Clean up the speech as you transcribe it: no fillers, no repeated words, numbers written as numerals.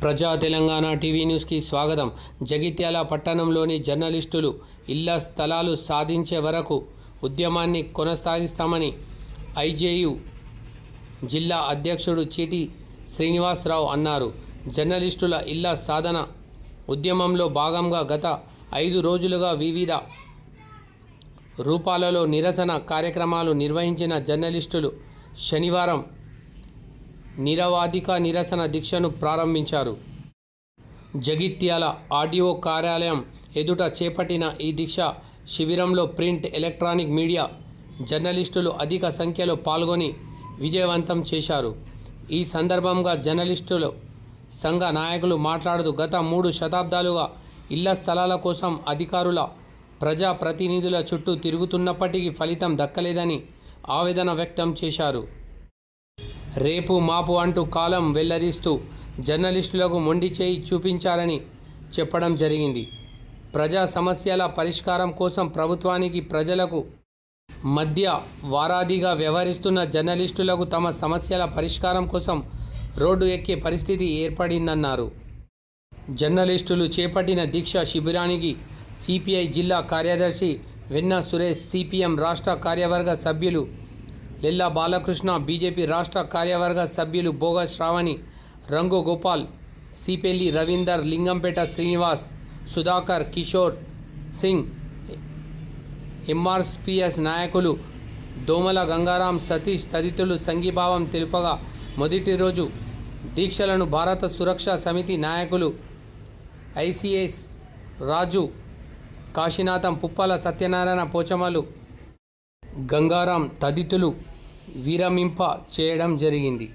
ప్రజా తెలంగాణ టీవీ న్యూస్కి స్వాగతం. జగిత్యాల పట్టణంలోని జర్నలిస్టులు ఇళ్ల స్థలాలు సాధించే వరకు ఉద్యమాన్ని కొనసాగిస్తామని ఐజేయు జిల్లా అధ్యక్షుడు చీటి శ్రీనివాసరావు అన్నారు. జర్నలిస్టుల ఇళ్ల సాధన ఉద్యమంలో భాగంగా గత 5 రోజులుగా వివిధ రూపాలలో నిరసన కార్యక్రమాలు నిర్వహించిన జర్నలిస్టులు శనివారం నిరవధిక నిరసన దీక్షను ప్రారంభించారు. జగిత్యాల ఆర్డీఓ కార్యాలయం ఎదుట చేపట్టిన ఈ దీక్ష శిబిరంలో ప్రింట్, ఎలక్ట్రానిక్ మీడియా జర్నలిస్టులు అధిక సంఖ్యలో పాల్గొని విజయవంతం చేశారు. ఈ సందర్భంగా జర్నలిస్టులు సంఘ నాయకులు మాట్లాడుతూ గత 3 శతాబ్దాలుగా ఇళ్ల స్థలాల కోసం అధికారుల, ప్రజా ప్రతినిధుల చుట్టూ తిరుగుతున్నప్పటికీ ఫలితం దక్కలేదని ఆవేదన వ్యక్తం చేశారు. రేపు మాపు అంటూ కాలం వెల్లదీస్తూ జర్నలిస్టులకు మొండి చేయి చూపించారని చెప్పడం జరిగింది. ప్రజా సమస్యల పరిష్కారం కోసం ప్రభుత్వానికి, ప్రజలకు మధ్య వారాదిగా వ్యవహరిస్తున్న జర్నలిస్టులకు తమ సమస్యల పరిష్కారం కోసం రోడ్డు ఎక్కే పరిస్థితి ఏర్పడిందన్నారు. జర్నలిస్టులు చేపట్టిన దీక్ష శిబిరానికి సిపిఐ జిల్లా కార్యదర్శి వెన్న సురేష్, సిపిఎం రాష్ట్ర కార్యవర్గ సభ్యులు లెల్లా బాలకృష్ణ, బీజేపీ రాష్ట్ర కార్యవర్గ సభ్యులు బోగ శ్రావణి, రంగు గోపాల్, సిపెల్లి రవీందర్, లింగంపేట శ్రీనివాస్, సుధాకర్, కిషోర్ సింగ్, ఎంఆర్పిఎస్ నాయకులు దోమల గంగారాం, సతీష్ తదితరులు సంఘీభావం తెలుపగా మొదటి రోజు దీక్షలను భారత సురక్షా సమితి నాయకులు ఐసిఎస్ రాజు, కాశీనాథం, పుప్పల సత్యనారాయణ, పోచమలు గంగారాం తదితరులు విరమింప చేయడం జరిగింది.